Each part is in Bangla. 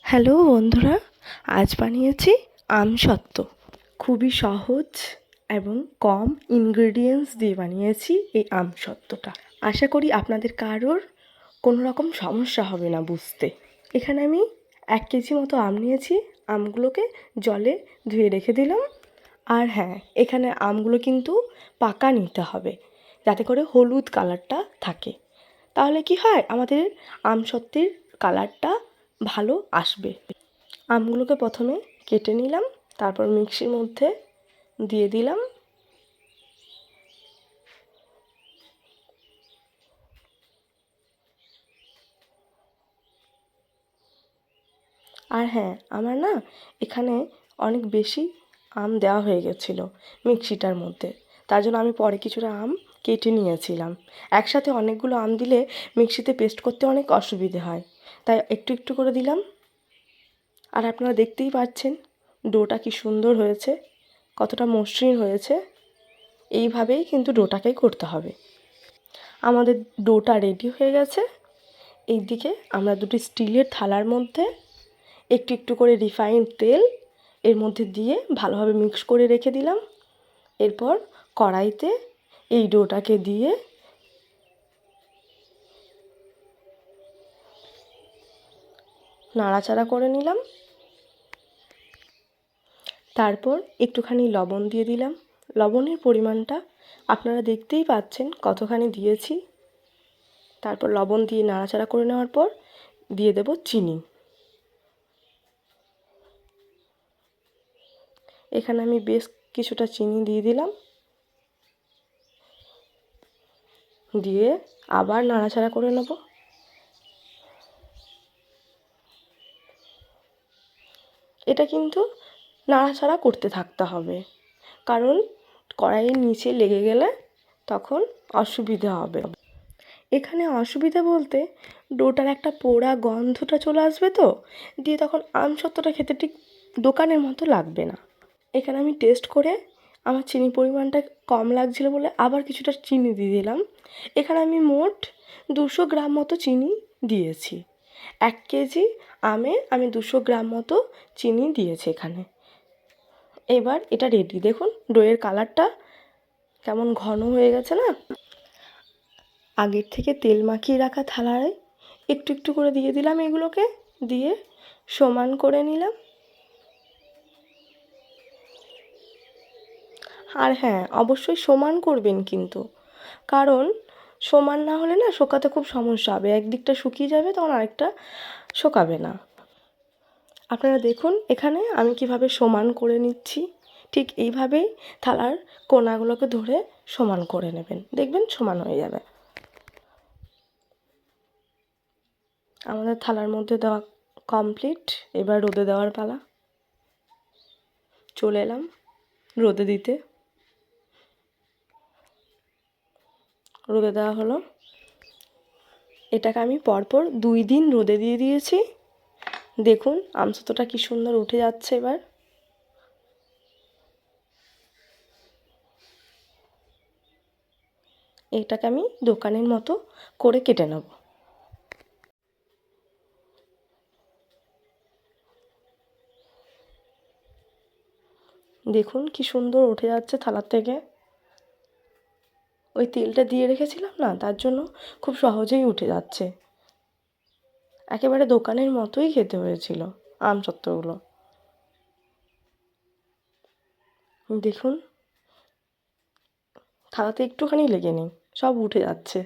হ্যালো বন্ধুরা, আজ বানিয়েছি আমসত্ত্ব। খুবই সহজ এবং কম ইনগ্রেডিয়েন্টস দিয়ে বানিয়েছি এই আমসত্ত্বটা। আশা করি আপনাদের কারোর কোনো রকম সমস্যা হবে না বুঝতে। এখানে আমি 1 কেজি মতো আম নিয়েছি। আমগুলোকে জলে ধুয়ে রেখে দিলাম। আর হ্যাঁ, এখানে আমগুলো কিন্তু পাকা নিতে হবে, যাতে করে হলুদ কালারটা থাকে। তাহলে কি হয়, আমাদের আমসত্ত্বের কালারটা ভালো আসবে। আমগুলোকে প্রথমে কেটে নিলাম, তারপর মিক্সির মধ্যে দিয়ে দিলাম। আর হ্যাঁ, আমার না এখানে অনেক বেশি আম দেওয়া হয়ে গেছিলো মিক্সিটার মধ্যে, তার জন্য আমি পরে কিছুটা আম কেটে নিয়েছিলাম। একসাথে অনেকগুলো আম দিলে মিক্সিতে পেস্ট করতে অনেক অসুবিধে হয়, তাই একটু একটু করে দিলাম। আর আপনারা দেখতেই পাচ্ছেন ডোটা কি সুন্দর হয়েছে, কতটা মসৃণ হয়েছে। এইভাবেই কিন্তু ডোটাকে করতে হবে। আমাদের ডোটা রেডি হয়ে গেছে। এইদিকে আমরা দুটি স্টিলের থালার মধ্যে একটু একটু করে রিফাইন্ড তেল এর মধ্যে দিয়ে ভালোভাবে মিক্স করে রেখে দিলাম। এরপর কড়াইতে এই ডোটাকে দিয়ে নাড়াচাড়া করে নিলাম। তারপর একটুখানি লবণ দিয়ে দিলাম। লবণের পরিমাণটা আপনারা দেখতেই পাচ্ছেন কতখানি দিয়েছি। তারপর লবণ দিয়ে নাড়াচাড়া করে নেওয়ার পর দিয়ে দেব চিনি। এখানে আমি বেশ কিছুটা চিনি দিয়ে দিলাম, দিয়ে আবার নাড়াচাড়া করে নেব। এটা কিন্তু নাড়াচাড়া করতে থাকতে হবে, কারণ কড়াইয়ের নিচে লেগে গেলে তখন অসুবিধা হবে। এখানে অসুবিধা বলতে ডোটার একটা পোড়া গন্ধটা চলে আসবে, তো দিয়ে তখন আমসত্ত্বটা খেতে ঠিক দোকানের মতো লাগবে না। এখানে আমি টেস্ট করে আমার চিনির পরিমাণটা কম লাগছিলো বলে আবার কিছুটা চিনি দিয়ে দিলাম। এখানে আমি মোট 200 গ্রাম মতো চিনি দিয়েছি। 1 কেজি আমে আমি 200 গ্রাম মতো চিনি দিয়েছি এখানে। এবার এটা রেডি। দেখুন দইয়ের কালারটা কেমন ঘন হয়ে গেছে না। আগের থেকে তেল মাখিয়ে রাখা থালায় একটু একটু করে দিয়ে দিলাম এগুলোকে, দিয়ে সমান করে নিলাম। আর হ্যাঁ, অবশ্যই সমান করবেন কিন্তু, কারণ সমান না হলে না শোকাতে খুব সমস্যা হবে। একদিকটা শুকিয়ে যাবে, তখন আরেকটা শোকাবে না। আপনারা দেখুন এখানে আমি কিভাবে সমান করে নিচ্ছি। ঠিক এইভাবেই থালার কোণাগুলোকে ধরে সমান করে নেবেন, দেখবেন সমান হয়ে যাবে। আমাদের থালার মধ্যে দেওয়া কমপ্লিট। এবার রোদে দেওয়ার পালা। চলে এলাম রোদে দিতে। রোদে দেওয়া হলো। এটাকে আমি পরপর 2 দিন রোদে দিয়ে দিয়েছি। দেখুন আমসত্ত্বটা কি সুন্দর উঠে যাচ্ছে। এবার এটাকে আমি দোকানের মতো করে কেটে নেব। দেখুন কি সুন্দর উঠে যাচ্ছে থালার থেকে। ওই তেলটা দিয়ে রেখেছিলাম না, তার জন্য খুব সহজেই উঠে যাচ্ছে। একেবারে দোকানের মতোই খেতে হয়েছিল আমসত্ত্বগুলো। দেখুন থালাতে একটুখানি লেগে নেই, সব উঠে যাচ্ছে।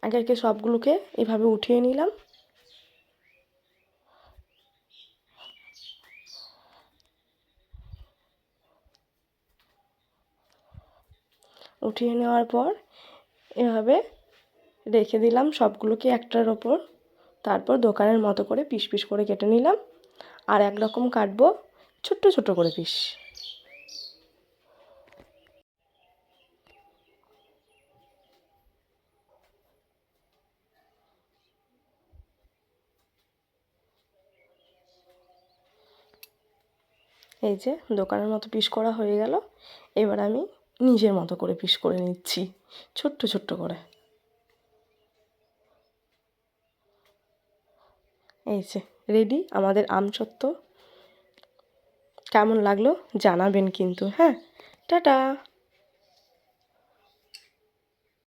একে একে সবগুলোকে এভাবে উঠিয়ে নিলাম। উঠিয়ে নেওয়ার পর এভাবে রেখে দিলাম সবগুলোকে একটার ওপর। তারপর দোকানের মতো করে পিস পিস করে কেটে নিলাম। আর একরকম কাটবো ছোট্ট ছোট্ট করে পিস। এই যে দোকানের মতো পিস করা হয়ে গেল। এবার আমি নিজের মতো করে পিস করে নিচ্ছি ছোট্ট ছোট্ট করে। এই যে রেডি আমাদের আমসত্ত্ব। কেমন লাগলো জানাবেন কিন্তু, হ্যাঁ। টাটা।